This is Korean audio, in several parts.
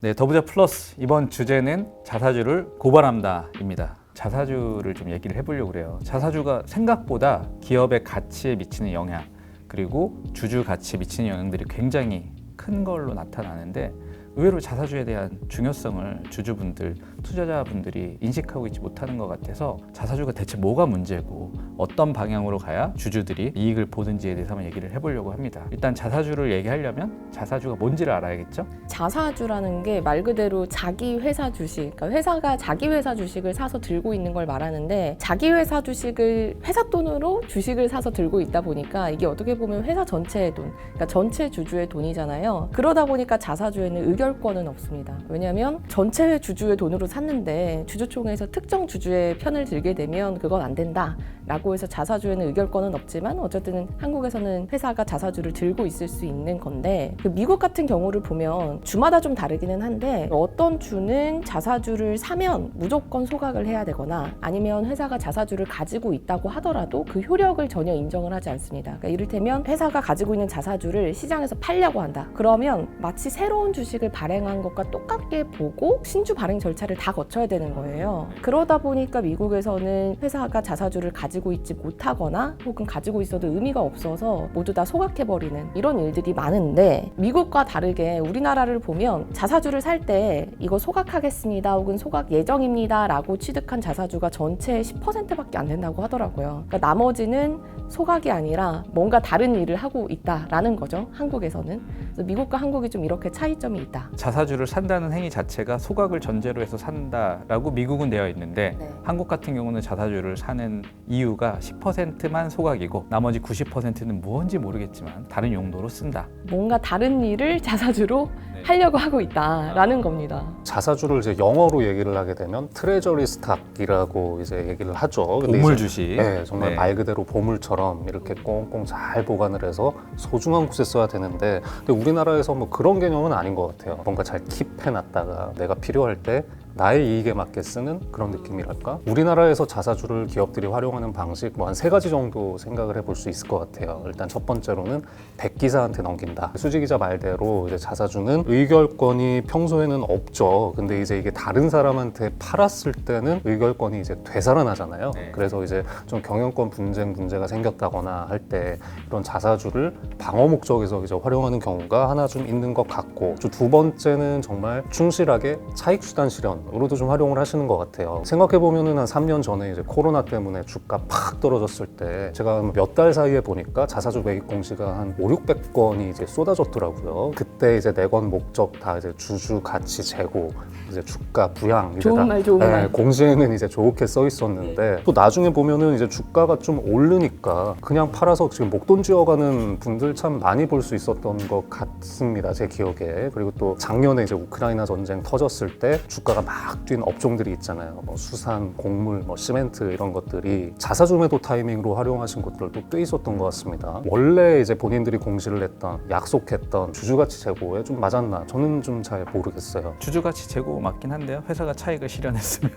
네, 더부자 플러스 이번 주제는 자사주를 고발합니다입니다. 자사주를 좀 얘기를 해보려고 그래요. 자사주가 생각보다 기업의 가치에 미치는 영향, 그리고 주주 가치에 미치는 영향들이 굉장히 큰 걸로 나타나는데, 의외로 자사주에 대한 중요성을 주주분들, 투자자분들이 인식하고 있지 못하는 것 같아서 자사주가 대체 뭐가 문제고 어떤 방향으로 가야 주주들이 이익을 보는지에 대해서 한번 얘기를 해보려고 합니다. 일단 자사주를 얘기하려면 자사주가 뭔지를 알아야겠죠? 자사주라는 게 말 그대로 자기 회사 주식, 그러니까 회사가 자기 회사 주식을 사서 들고 있는 걸 말하는데, 자기 회사 주식을 회사 돈으로 주식을 사서 들고 있다 보니까 이게 어떻게 보면 회사 전체의 돈, 그러니까 전체 주주의 돈이잖아요. 그러다 보니까 자사주에는 의결권은 없습니다. 왜냐하면 전체 주주의 돈으로 샀는데 주주총회에서 특정 주주의 편을 들게 되면 그건 안 된다 라고 해서 자사주에는 의결권은 없지만, 어쨌든 한국에서는 회사가 자사주를 들고 있을 수 있는 건데, 미국 같은 경우를 보면 주마다 좀 다르기는 한데, 어떤 주는 자사주를 사면 무조건 소각을 해야 되거나, 아니면 회사가 자사주를 가지고 있다고 하더라도 그 효력을 전혀 인정을 하지 않습니다. 그러니까 이를테면 회사가 가지고 있는 자사주를 시장에서 팔려고 한다. 그러면 마치 새로운 주식을 발행한 것과 똑같게 보고 신주 발행 절차를 다 거쳐야 되는 거예요. 그러다 보니까 미국에서는 회사가 자사주를 가지고 있지 못하거나 혹은 가지고 있어도 의미가 없어서 모두 다 소각해버리는 이런 일들이 많은데, 미국과 다르게 우리나라를 보면 자사주를 살 때 이거 소각하겠습니다 혹은 소각 예정입니다 라고 취득한 자사주가 전체의 10%밖에 안 된다고 하더라고요. 그러니까 나머지는 소각이 아니라 뭔가 다른 일을 하고 있다라는 거죠, 한국에서는. 그래서 미국과 한국이 좀 이렇게 차이점이 있다. 자사주를 산다는 행위 자체가 소각을 전제로 해서 산다라고 미국은 되어 있는데, 네. 한국 같은 경우는 자사주를 사는 이유가 10%만 소각이고 나머지 90%는 뭔지 모르겠지만 다른 용도로 쓴다. 뭔가 다른 일을 자사주로 하려고 하고 있다라는 겁니다. 자사주를 이제 영어로 얘기를 하게 되면 트레저리 스탁이라고 이제 얘기를 하죠. 근데 보물 이제 주식. 네, 정말 네. 말 그대로 보물처럼 이렇게 꽁꽁 잘 보관을 해서 소중한 곳에 써야 되는데, 근데 우리나라에서 뭐 그런 개념은 아닌 것 같아요. 뭔가 잘 킵해놨다가 내가 필요할 때 나의 이익에 맞게 쓰는 그런 느낌이랄까? 우리나라에서 자사주를 기업들이 활용하는 방식 뭐 한 3가지 정도 생각을 해볼 수 있을 것 같아요. 일단 첫 번째로는 백기사한테 넘긴다. 수지 기자 말대로 이제 자사주는 의결권이 평소에는 없죠. 근데 이제 이게 다른 사람한테 팔았을 때는 의결권이 이제 되살아나잖아요. 네. 그래서 이제 좀 경영권 분쟁 문제가 생겼다거나 할 때 이런 자사주를 방어 목적에서 이제 활용하는 경우가 하나 좀 있는 것 같고, 두 번째는 정말 충실하게 차익 수단 실현으로도 좀 활용을 하시는 것 같아요. 생각해보면은 한 3년 전에 이제 코로나 때문에 주가 팍 떨어졌을 때 제가 몇 달 사이에 보니까 자사주 매입 공시가 한 500~600건이 이제 쏟아졌더라고요. 그때 이제 내건 목적 다 이제 주주 가치 제고, 이제 주가 부양, 이제 좋은 말, 좋은 말. 공시에는 이제 좋게 써 있었는데, 또 나중에 보면은 이제 주가가 좀 오르니까 그냥 팔아서 지금 목돈 쥐어가는 분들 참 많이 볼 수 있었던 것 같습니다, 제 기억에. 그리고 또 작년에 이제 우크라이나 전쟁 터졌을 때 주가가 막 뛴 업종들이 있잖아요. 뭐 수산, 곡물, 뭐 시멘트 이런 것들이 자사주 매도 타이밍으로 활용하신 것들도 꽤 있었던 것 같습니다. 원래 이제 본인들이 공시를 했던, 약속했던 주주가치 제고에 좀 맞았나? 저는 좀 잘 모르겠어요. 주주가치 제고 맞긴 한데요. 회사가 차익을 실현했으면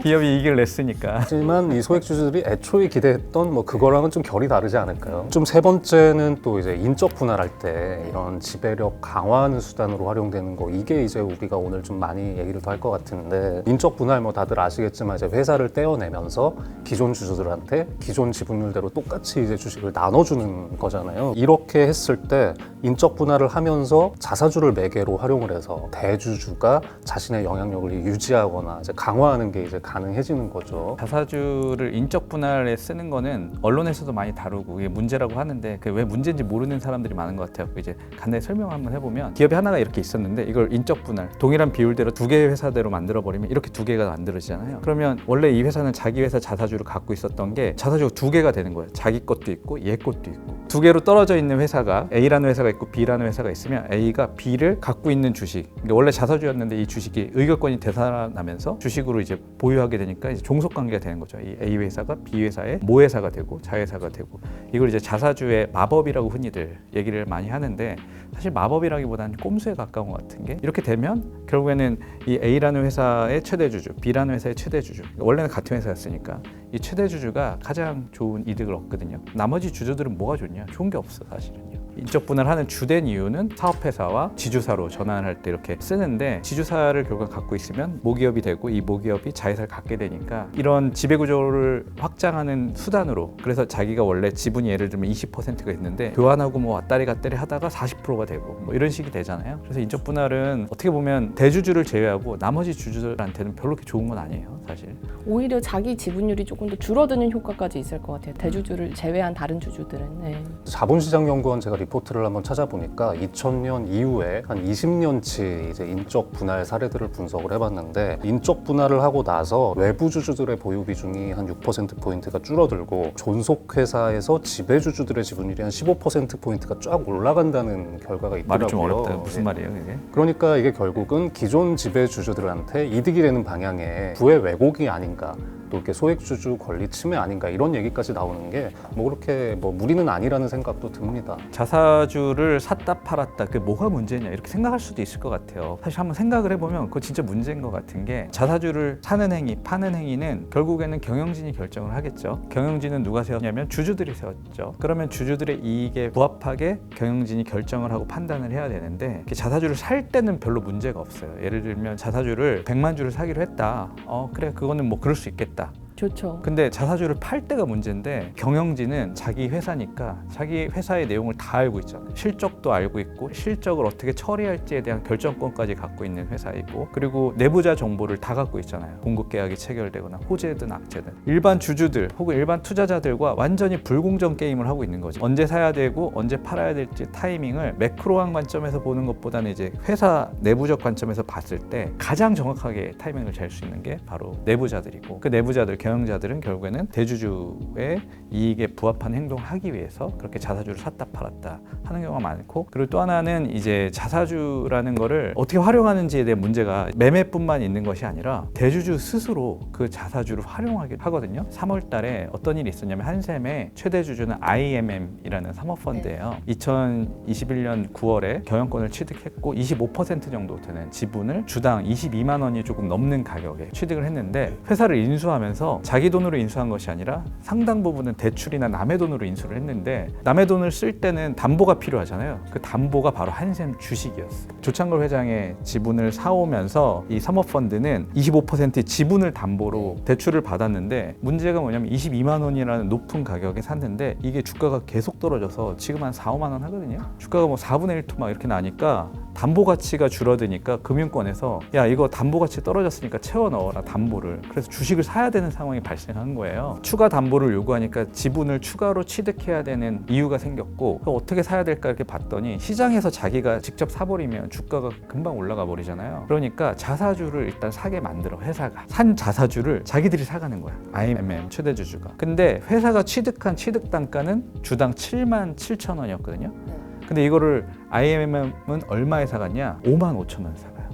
기업이 이익을 냈으니까. 하지만 이 소액주주들이 애초에 기대했던 뭐 그거랑은 좀 결이 다르지 않을까요? 좀 세 번째는 또 이제 인적 분할할 때 이런 지배력 강화하는 수단으로 활용되는 거, 이게 이제 우리가 오늘 좀 많이 얘기를 더 할 것 같은데, 인적 분할 뭐 다들 아시겠지만 이제 회사를 떼어내면서 기존 주주들한테 기존 지분율대로 똑같이 이제 주식을 나눠주는 거잖아요. 이렇게 했을 때 인적 분할을 하면서 자사주를 매개로 활용을 해서 대주주가 자신의 영향력을 유지하거나 이제 강화하는 게 이제 가능해지는 거죠. 자사주를 인적 분할에 쓰는 거는 언론에서도 많이 다루고 이게 문제라고 하는데, 그게 왜 문제인지 모르는 사람들이 많은 것 같아요. 이제 간단히 설명을 한번 해보면, 기업이 하나가 이렇게 있었는데 이걸 인적 분할, 동일한 비율대로 2개의 회사대로 만들어버리면 이렇게 2개가 만들어지잖아요. 그러면 원래 이 회사는 자기 회사 자사주를 갖고 있었던 게 자사주가 2개가 되는 거예요. 자기 것도 있고 얘 것도 있고. 2개로 떨어져 있는 회사가, A라는 회사가 있고 B라는 회사가 있으면 A가 B를 갖고 있는 주식, 그러니까 원래 자사주였는데 이 주식이 의결권이 되살아나면서 주식으로 이제 보유하게 되니까 이제 종속관계가 되는 거죠. 이 A 회사가 B 회사의 모회사가 되고 자회사가 되고, 이걸 이제 자사주의 마법이라고 흔히들 얘기를 많이 하는데, 사실 마법이라기보다는 꼼수에 가까운 것 같은 게, 이렇게 되면 결국에는 이 A라는 회사의 최대 주주, B라는 회사의 최대 주주, 원래는 같은 회사였으니까 이 최대 주주가 가장 좋은 이득을 얻거든요. 나머지 주주들은 뭐가 좋냐? 좋은 게 없어, 사실은요. 인적 분할하는 주된 이유는 사업회사와 지주사로 전환할 때 이렇게 쓰는데 지주사를 결국 갖고 있으면 모기업이 되고 이 모기업이 자회사를 갖게 되니까 이런 지배구조를 확장하는 수단으로 그래서 자기가 원래 지분이 예를 들면 20%가 있는데 교환하고 뭐 왔다리 갔다리 하다가 40%가 되고 뭐 이런 식이 되잖아요. 그래서 인적 분할은 어떻게 보면 대주주를 제외하고 나머지 주주들한테는 별로 그렇게 좋은 건 아니에요, 사실. 오히려 자기 지분율이 조금 더 줄어드는 효과까지 있을 것 같아요. 대주주를 제외한 다른 주주들은. 네. 자본시장연구원 제가 리포트를 한번 찾아보니까 2000년 이후에 한 20년치 이제 인적 분할 사례들을 분석을 해봤는데 인적 분할을 하고 나서 외부 주주들의 보유 비중이 한 6%포인트가 줄어들고 존속 회사에서 지배 주주들의 지분율이 한 15%포인트가 쫙 올라간다는 결과가 있더라고요. 말이 좀 어렵다. 무슨 예. 말이에요, 이게? 그러니까 이게 결국은 기존 지배 주주들한테 이득이 되는 방향의 부의 왜곡이 아닌가. 또 이렇게 소액주주 권리 침해 아닌가 이런 얘기까지 나오는 게 뭐 그렇게 뭐 무리는 아니라는 생각도 듭니다. 자사주를 샀다 팔았다 그게 뭐가 문제냐 이렇게 생각할 수도 있을 것 같아요. 사실 한번 생각을 해보면 그거 진짜 문제인 것 같은 게 자사주를 사는 행위, 파는 행위는 결국에는 경영진이 결정을 하겠죠. 경영진은 누가 세웠냐면 주주들이 세웠죠. 그러면 주주들의 이익에 부합하게 경영진이 결정을 하고 판단을 해야 되는데 자사주를 살 때는 별로 문제가 없어요. 예를 들면 자사주를 100만 주를 사기로 했다. 그래 그거는 뭐 그럴 수 있겠다. 좋죠. 근데 자사주를 팔 때가 문제인데 경영진은 자기 회사니까 자기 회사의 내용을 다 알고 있잖아요. 실적도 알고 있고 실적을 어떻게 처리할지에 대한 결정권까지 갖고 있는 회사이고 그리고 내부자 정보를 다 갖고 있잖아요. 공급 계약이 체결되거나 호재든 악재든 일반 주주들 혹은 일반 투자자들과 완전히 불공정 게임을 하고 있는 거지. 언제 사야 되고 언제 팔아야 될지 타이밍을 매크로한 관점에서 보는 것보다는 이제 회사 내부적 관점에서 봤을 때 가장 정확하게 타이밍을 잴 수 있는 게 바로 내부자들이고 그 내부자들 경영자들은 결국에는 대주주의 이익에 부합한 행동을 하기 위해서 그렇게 자사주를 샀다 팔았다 하는 경우가 많고 그리고 또 하나는 이제 자사주라는 거를 어떻게 활용하는지에 대한 문제가 매매뿐만 있는 것이 아니라 대주주 스스로 그 자사주를 활용하게 하거든요. 3월 달에 어떤 일이 있었냐면 한샘의 최대 주주는 IMM이라는 사모펀드예요. 2021년 9월에 경영권을 취득했고 25% 정도 되는 지분을 주당 22만 원이 조금 넘는 가격에 취득을 했는데 회사를 인수하면서 자기 돈으로 인수한 것이 아니라 상당 부분은 대출이나 남의 돈으로 인수를 했는데 남의 돈을 쓸 때는 담보가 필요하잖아요. 그 담보가 바로 한샘 주식이었어요. 조창걸 회장의 지분을 사오면서 이 사모펀드는 25%의 지분을 담보로 대출을 받았는데 문제가 뭐냐면 22만 원이라는 높은 가격에 샀는데 이게 주가가 계속 떨어져서 지금 한 4, 5만 원 하거든요. 주가가 뭐 4분의 1토 막 이렇게 나니까 담보 가치가 줄어드니까 금융권에서 야 이거 담보 가치 떨어졌으니까 채워 넣어라 담보를. 그래서 주식을 사야 되는 상황이 발생한 거예요. 추가 담보를 요구하니까 지분을 추가로 취득해야 되는 이유가 생겼고 어떻게 사야 될까 이렇게 봤더니 시장에서 자기가 직접 사버리면 주가가 금방 올라가 버리잖아요. 그러니까 자사주를 일단 사게 만들어 회사가 산 자사주를 자기들이 사가는 거야. IMM 최대 주주가. 근데 회사가 취득한 취득 단가는 주당 7만 7천 원이었거든요. 근데 이거를 IMM은 얼마에 사갔냐? 5만 5천 원 사가요.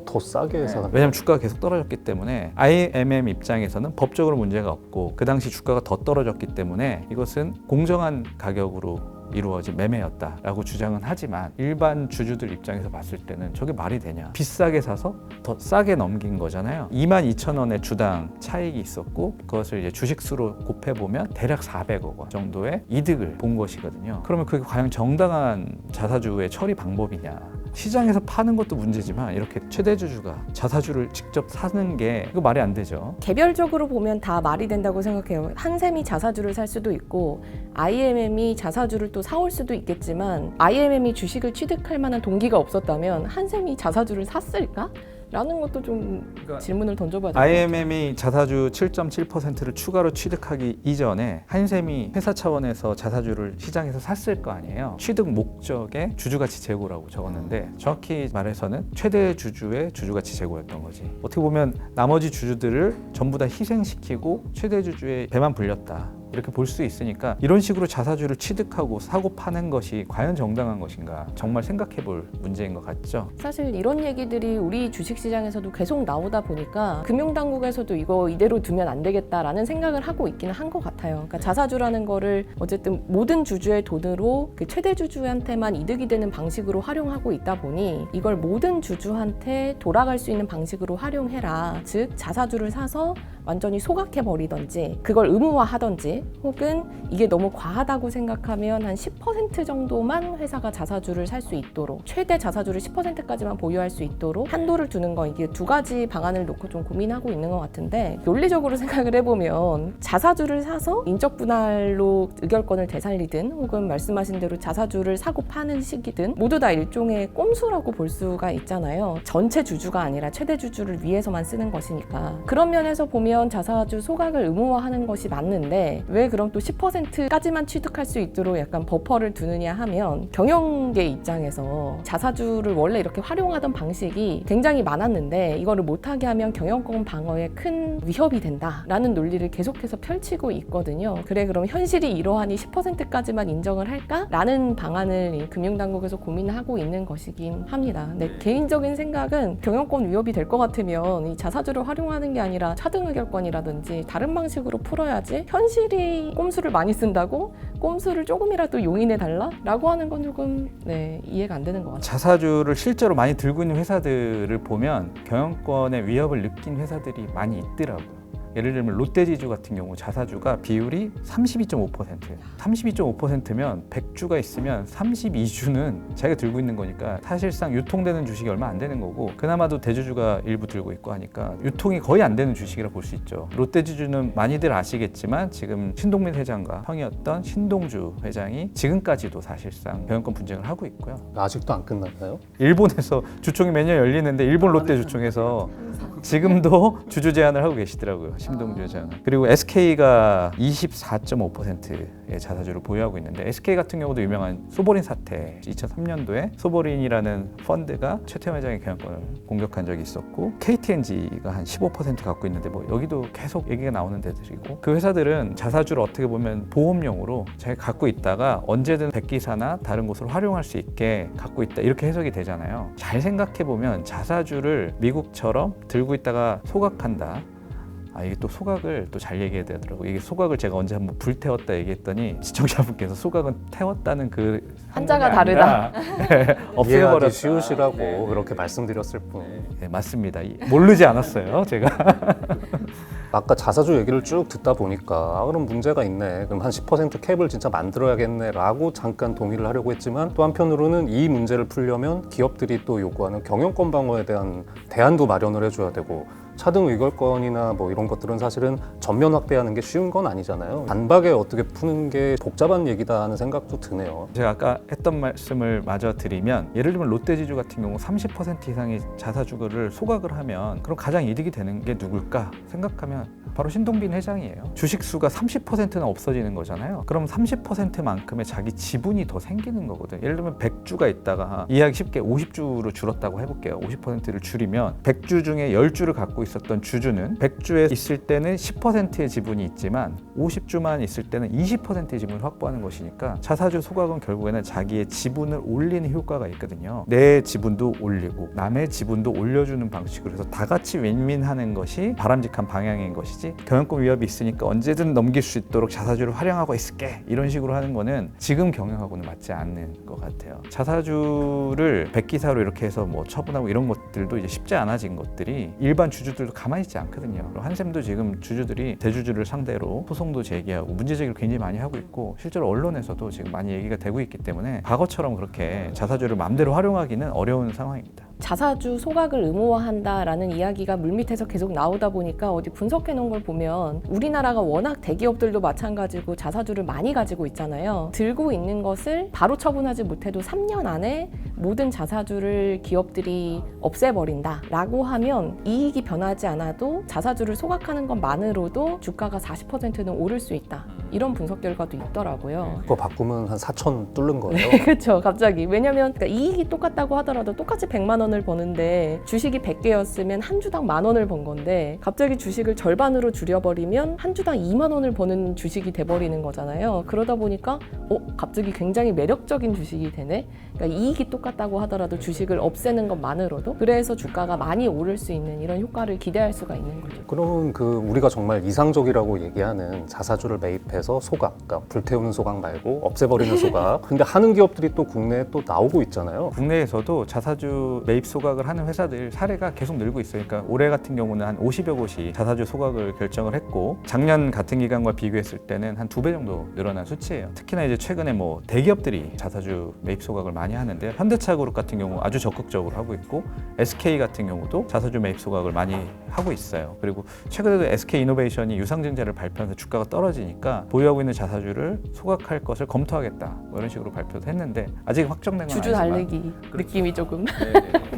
더 싸게 사는 왜냐하면 주가가 계속 떨어졌기 때문에 IMM 입장에서는 법적으로 문제가 없고 그 당시 주가가 더 떨어졌기 때문에 이것은 공정한 가격으로 이루어진 매매였다라고 주장은 하지만 일반 주주들 입장에서 봤을 때는 저게 말이 되냐. 비싸게 사서 더 싸게 넘긴 거잖아요. 22,000원의 주당 차익이 있었고 그것을 이제 주식수로 곱해보면 대략 400억 원 정도의 이득을 본 것이거든요. 그러면 그게 과연 정당한 자사주의 처리 방법이냐. 시장에서 파는 것도 문제지만 이렇게 최대 주주가 자사주를 직접 사는 게 이거 말이 안 되죠. 개별적으로 보면 다 말이 된다고 생각해요. 한샘이 자사주를 살 수도 있고 IMM이 자사주를 또 사올 수도 있겠지만 IMM이 주식을 취득할 만한 동기가 없었다면 한샘이 자사주를 샀을까? 라는 것도 좀 질문을 던져봐야 돼요. IMM이 자사주 7.7%를 추가로 취득하기 이전에 한샘이 회사 차원에서 자사주를 시장에서 샀을 거 아니에요. 취득 목적의 주주가치 제고라고 적었는데 정확히 말해서는 최대 주주의 주주가치 제고였던 거지. 어떻게 보면 나머지 주주들을 전부 다 희생시키고 최대 주주의 배만 불렸다. 이렇게 볼 수 있으니까 이런 식으로 자사주를 취득하고 사고 파는 것이 과연 정당한 것인가 정말 생각해 볼 문제인 것 같죠. 사실 이런 얘기들이 우리 주식시장에서도 계속 나오다 보니까 금융당국에서도 이거 이대로 두면 안 되겠다라는 생각을 하고 있기는 한 것 같아요. 그러니까 자사주라는 거를 어쨌든 모든 주주의 돈으로 그 최대 주주한테만 이득이 되는 방식으로 활용하고 있다 보니 이걸 모든 주주한테 돌아갈 수 있는 방식으로 활용해라. 즉 자사주를 사서 완전히 소각해버리던지 그걸 의무화하던지 혹은 이게 너무 과하다고 생각하면 한 10% 정도만 회사가 자사주를 살 수 있도록 최대 자사주를 10%까지만 보유할 수 있도록 한도를 두는 거 이게 두 가지 방안을 놓고 좀 고민하고 있는 것 같은데 논리적으로 생각을 해보면 자사주를 사서 인적 분할로 의결권을 되살리든 혹은 말씀하신 대로 자사주를 사고 파는 시기든 모두 다 일종의 꼼수라고 볼 수가 있잖아요. 전체 주주가 아니라 최대 주주를 위해서만 쓰는 것이니까. 그런 면에서 보면 자사주 소각을 의무화하는 것이 맞는데 왜 그럼 또 10%까지만 취득할 수 있도록 약간 버퍼를 두느냐 하면 경영계 입장에서 자사주를 원래 이렇게 활용하던 방식이 굉장히 많았는데 이거를 못하게 하면 경영권 방어에 큰 위협이 된다라는 논리를 계속해서 펼치고 있거든요. 그래 그럼 현실이 이러하니 10%까지만 인정을 할까라는 방안을 이 금융당국에서 고민하고 있는 것이긴 합니다. 근데 개인적인 생각은 경영권 위협이 될 것 같으면 이 자사주를 활용하는 게 아니라 차등 의결권이라든지 다른 방식으로 풀어야지 현실이 꼼수를 많이 쓴다고 꼼수를 조금이라도 용인해 달라라고 하는 건 조금 이해가 안 되는 것 같아요. 자사주를 실제로 많이 들고 있는 회사들을 보면 경영권의 위협을 느낀 회사들이 많이 있더라고요. 예를 들면 롯데지주 같은 경우 자사주가 비율이 32.5%예요. 32.5%면 100주가 있으면 32주는 자기가 들고 있는 거니까 사실상 유통되는 주식이 얼마 안 되는 거고 그나마도 대주주가 일부 들고 있고 하니까 유통이 거의 안 되는 주식이라 볼 수 있죠. 롯데지주는 많이들 아시겠지만 지금 신동민 회장과 형이었던 신동주 회장이 지금까지도 사실상 경영권 분쟁을 하고 있고요. 아직도 안 끝났나요? 일본에서 주총이 매년 열리는데 일본 롯데 주총에서 지금도 주주 제한을 하고 계시더라고요. 신동주 회장. 그리고 SK가 24.5%의 자사주를 보유하고 있는데 SK 같은 경우도 유명한 소보린 사태 2003년도에 소보린이라는 펀드가 최태원 회장의 경영권을 공격한 적이 있었고 KTNG가 한 15% 갖고 있는데 뭐 여기도 계속 얘기가 나오는 데들이고 그 회사들은 자사주를 어떻게 보면 보험용으로 자기가 갖고 있다가 언제든 백기사나 다른 곳으로 활용할 수 있게 갖고 있다 이렇게 해석이 되잖아요. 잘 생각해 보면 자사주를 미국처럼 들고 있다가 소각한다. 이게 또 소각을 또 잘 얘기해야 되더라고요. 이게 소각을 제가 언제 한번 불태웠다 얘기했더니 시청자분께서 소각은 태웠다는 그 한자가 다르다. 네, 없애버렸다. 이해하기 쉬우시라고 그렇게 말씀드렸을 뿐. 네, 맞습니다. 모르지 않았어요, 제가. 아까 자사주 얘기를 쭉 듣다 보니까 그럼 문제가 있네. 그럼 한 10% 캡을 진짜 만들어야겠네라고 잠깐 동의를 하려고 했지만 또 한편으로는 이 문제를 풀려면 기업들이 또 요구하는 경영권 방어에 대한 대안도 마련을 해줘야 되고 차등 의결권이나 뭐 이런 것들은 사실은 전면 확대하는 게 쉬운 건 아니잖아요. 단박에 어떻게 푸는 게 복잡한 얘기다 하는 생각도 드네요. 제가 아까 했던 말씀을 마저 드리면 예를 들면 롯데지주 같은 경우 30% 이상의 자사주를 소각을 하면 그럼 가장 이득이 되는 게 누굴까 생각하면 바로 신동빈 회장이에요. 주식 수가 30%나 없어지는 거잖아요. 그럼 30%만큼의 자기 지분이 더 생기는 거거든요. 예를 들면 100주가 있다가 이해하기 쉽게 50주로 줄었다고 해볼게요. 50%를 줄이면 100주 중에 10주를 갖고 있었던 주주는 100주에 있을 때는 10%의 지분이 있지만 50주만 있을 때는 20%의 지분을 확보하는 것이니까 자사주 소각은 결국에는 자기의 지분을 올리는 효과가 있거든요. 내 지분도 올리고 남의 지분도 올려주는 방식으로 해서 다 같이 윈윈하는 것이 바람직한 방향인 것이지 경영권 위협이 있으니까 언제든 넘길 수 있도록 자사주를 활용하고 있을게 이런 식으로 하는 거는 지금 경영하고는 맞지 않는 것 같아요. 자사주를 백기사로 이렇게 해서 뭐 처분하고 이런 것들도 이제 쉽지 않아진 것들이 일반 주주들도 가만히 있지 않거든요. 한샘도 지금 주주들이 대주주를 상대로 소송도 제기하고 문제 제기를 굉장히 많이 하고 있고 실제로 언론에서도 지금 많이 얘기가 되고 있기 때문에 과거처럼 그렇게 자사주를 마음대로 활용하기는 어려운 상황입니다. 자사주 소각을 의무화한다라는 이야기가 물밑에서 계속 나오다 보니까 어디 분석해 놓은 걸 보면 우리나라가 워낙 대기업들도 마찬가지고 자사주를 많이 가지고 있잖아요. 들고 있는 것을 바로 처분하지 못해도 3년 안에 모든 자사주를 기업들이 없애버린다라고 하면 이익이 변하지 않아도 자사주를 소각하는 것만으로도 주가가 40%는 오를 수 있다. 이런 분석 결과도 있더라고요. 그거 바꾸면 한 4천 뚫는 거예요. 그렇죠. 갑자기. 왜냐면 그러니까 이익이 똑같다고 하더라도 똑같이 100만 원을 버는데 주식이 100개였으면 한 주당 10,000원을 번 건데 갑자기 주식을 절반으로 줄여버리면 한 주당 2만 원을 버는 주식이 돼버리는 거잖아요. 그러다 보니까 갑자기 굉장히 매력적인 주식이 되네? 그러니까 이익이 똑같다고 하더라도 주식을 없애는 것만으로도 그래서 주가가 많이 오를 수 있는 이런 효과를 기대할 수가 있는 거죠. 그러면 그 우리가 정말 이상적이라고 얘기하는 자사주를 매입해서 소각, 그러니까 불태우는 소각 말고 없애버리는 소각. 근데 하는 기업들이 또 국내에 또 나오고 있잖아요. 국내에서도 자사주 매입 소각을 하는 회사들 사례가 계속 늘고 있어요. 그러니까 올해 같은 경우는 한 50여 곳이 자사주 소각을 결정을 했고 작년 같은 기간과 비교했을 때는 한 2배 정도 늘어난 수치예요. 특히나 이제 최근에 뭐 대기업들이 자사주 매입 소각을 많이 하는데 현대차 그룹 같은 경우 아주 적극적으로 하고 있고 SK 같은 경우도 자사주 매입 소각을 많이 하고 있어요. 그리고 최근에도 SK 이노베이션이 유상증자를 발표해서 주가가 떨어지니까 보유하고 있는 자사주를 소각할 것을 검토하겠다 뭐 이런 식으로 발표도 했는데 아직 확정된 건 주주 아니지만 달래기 느낌이 조금.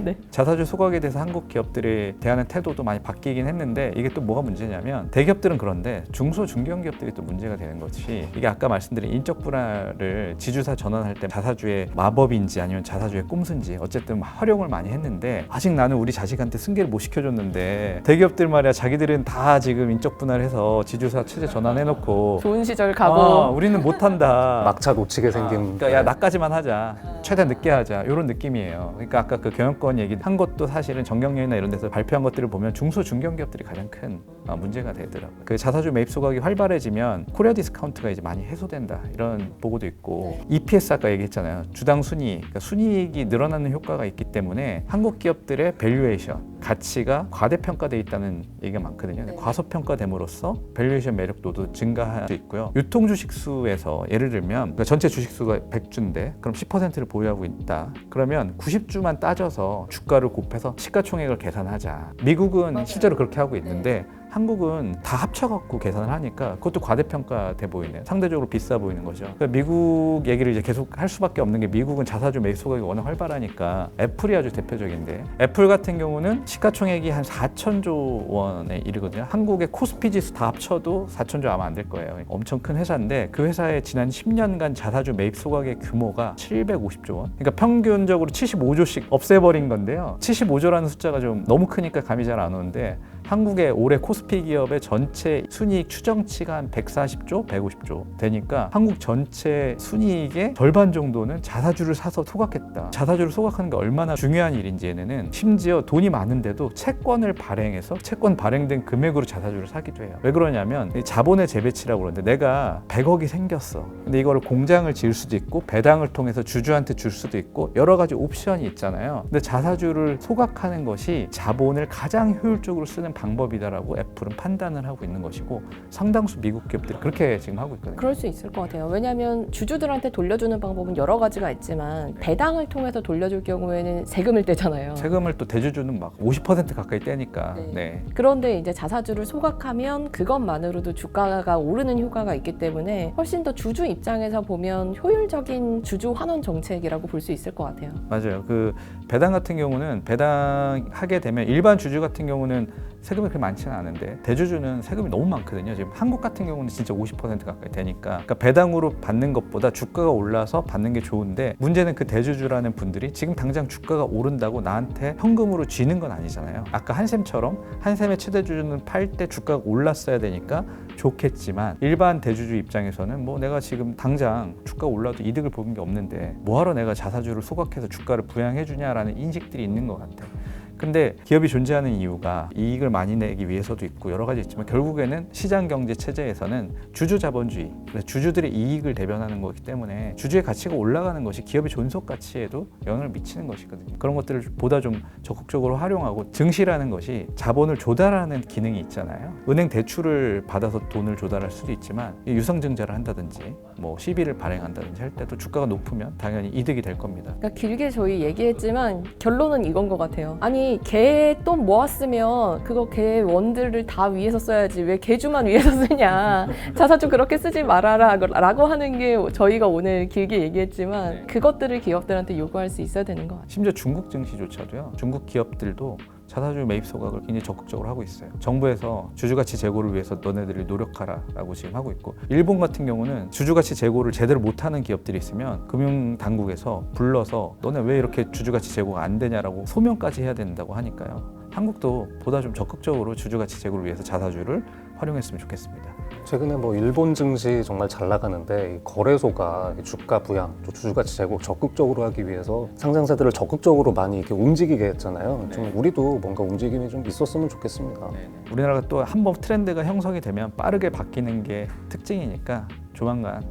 네. 자사주 소각에 대해서 한국 기업들이 대하는 태도도 많이 바뀌긴 했는데 이게 또 뭐가 문제냐면 대기업들은 그런데 중소 중견기업들이 또 문제가 되는 것이 이게 아까 말씀드린 인적 분할을 지주사 전환할 때 자사주의 마법인지 아니면 자사주의 꼼수인지 어쨌든 활용을 많이 했는데 아직 나는 우리 자식한테 승계를 못 시켜줬는데 대기업들 말이야 자기들은 다 지금 인적 분할해서 지주사 체제 전환해놓고 좋은 시절 가고 우리는 못한다. 막차 놓치게 생긴. 그러니까 야 나까지만 하자. 최대한 늦게 하자. 이런 느낌이에요. 그러니까 아까 그 경영권 얘기한 것도 사실은 정경련이나 이런 데서 발표한 것들을 보면 중소 중견기업들이 가장 큰 문제가 되더라고요. 그 자사주 매입 소각이 활발해지면 코리아 디스카운트가 이제 많이 해소된다. 이런 보고도 있고 EPS 아까 얘기했잖아요. 주당 순이익, 그러니까 순이익이 늘어나는 효과가 있기 때문에 한국 기업들의 밸류에이션 가치가 과대평가돼 있다는 얘기가 많거든요. 과소평가됨으로써 밸류에이션 매력도도 증가할 수 있고요. 유통 주식수에서 예를 들면 그러니까 전체 주식수가 100주인데 그럼 10%를 보유하고 있다. 그러면 90주만 따져서 주가를 곱해서 시가총액을 계산하자. 미국은 실제로 그렇게 하고 있는데 한국은 다 합쳐갖고 계산을 하니까 그것도 과대평가돼 보이네요. 상대적으로 비싸 보이는 거죠. 그러니까 미국 얘기를 이제 계속 할 수밖에 없는 게 미국은 자사주 매입 소각이 워낙 활발하니까 애플이 아주 대표적인데 애플 같은 경우는 시가총액이 한 4천조 원에 이르거든요. 한국의 코스피 지수 다 합쳐도 4천조 아마 안 될 거예요. 엄청 큰 회사인데 그 회사의 지난 10년간 자사주 매입 소각의 규모가 750조 원. 그러니까 평균적으로 75조씩 없애버린 건데요. 75조라는 숫자가 좀 너무 크니까 감이 잘 안 오는데 한국의 올해 코스피 기업의 전체 순이익 추정치가 한 140조, 150조 되니까 한국 전체 순이익의 절반 정도는 자사주를 사서 소각했다. 자사주를 소각하는 게 얼마나 중요한 일인지에는 심지어 돈이 많은데도 채권을 발행해서 채권 발행된 금액으로 자사주를 사기도 해요. 왜 그러냐면 자본의 재배치라고 그러는데 내가 100억이 생겼어. 근데 이거를 공장을 지을 수도 있고 배당을 통해서 주주한테 줄 수도 있고 여러 가지 옵션이 있잖아요. 근데 자사주를 소각하는 것이 자본을 가장 효율적으로 쓰는 방법이다라고 애플은 판단을 하고 있는 것이고 상당수 미국 기업들이 그렇게 지금 하고 있거든요. 그럴 수 있을 것 같아요. 왜냐하면 주주들한테 돌려주는 방법은 여러 가지가 있지만 배당을 통해서 돌려줄 경우에는 세금을 떼잖아요. 세금을 또 대주주는 막 50% 가까이 떼니까. 네. 그런데 이제 자사주를 소각하면 그것만으로도 주가가 오르는 효과가 있기 때문에 훨씬 더 주주 입장에서 보면 효율적인 주주 환원 정책이라고 볼 수 있을 것 같아요. 맞아요. 그 배당 같은 경우는 배당하게 되면 일반 주주 같은 경우는 세금이 그렇게 많지는 않은데 대주주는 세금이 너무 많거든요. 지금 한국 같은 경우는 진짜 50% 가까이 되니까 그러니까 배당으로 받는 것보다 주가가 올라서 받는 게 좋은데 문제는 그 대주주라는 분들이 지금 당장 주가가 오른다고 나한테 현금으로 쥐는 건 아니잖아요. 아까 한샘처럼 한샘의 최대 주주는 팔 때 주가가 올랐어야 되니까 좋겠지만 일반 대주주 입장에서는 뭐 내가 지금 당장 주가 올라도 이득을 보는 게 없는데 뭐하러 내가 자사주를 소각해서 주가를 부양해 주냐라는 인식들이 있는 것 같아요. 근데 기업이 존재하는 이유가 이익을 많이 내기 위해서도 있고 여러 가지 있지만 결국에는 시장 경제 체제에서는 주주 자본주의, 그래서 주주들의 이익을 대변하는 거기 때문에 주주의 가치가 올라가는 것이 기업의 존속 가치에도 영향을 미치는 것이거든요. 그런 것들을 보다 좀 적극적으로 활용하고 증시라는 것이 자본을 조달하는 기능이 있잖아요. 은행 대출을 받아서 돈을 조달할 수도 있지만 유상증자를 한다든지 뭐 시비를 발행한다든지 할 때도 주가가 높으면 당연히 이득이 될 겁니다. 그러니까 길게 저희 얘기했지만 결론은 이건 것 같아요. 아니 개 돈 모았으면 그거 개 원들을 다 위에서 써야지 왜 개주만 위에서 쓰냐. 자사주 그렇게 쓰지 말아라 라고 하는 게 저희가 오늘 길게 얘기했지만 그것들을 기업들한테 요구할 수 있어야 되는 것 같아요. 심지어 중국 증시조차도요. 중국 기업들도 자사주 매입 소각을 굉장히 적극적으로 하고 있어요. 정부에서 주주가치 제고를 위해서 너네들이 노력하라라고 지금 하고 있고 일본 같은 경우는 주주가치 제고를 제대로 못하는 기업들이 있으면 금융당국에서 불러서 너네 왜 이렇게 주주가치 제고가 안 되냐라고 소명까지 해야 된다고 하니까요. 한국도 보다 좀 적극적으로 주주가치 제고를 위해서 자사주를 활용했으면 좋겠습니다. 최근에 뭐 일본 증시 정말 잘 나가는데 이 거래소가 주가 부양, 또 주주가치 제고 적극적으로 하기 위해서 상장사들을 적극적으로 많이 이렇게 움직이게 했잖아요. 좀 우리도 뭔가 움직임이 좀 있었으면 좋겠습니다. 우리나라가 또 한 번 트렌드가 형성이 되면 빠르게 바뀌는 게 특징이니까 조만간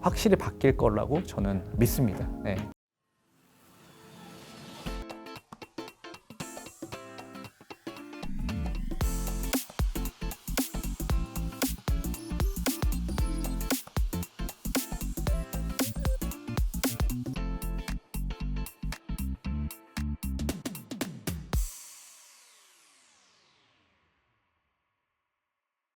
확실히 바뀔 거라고 저는 믿습니다. 네.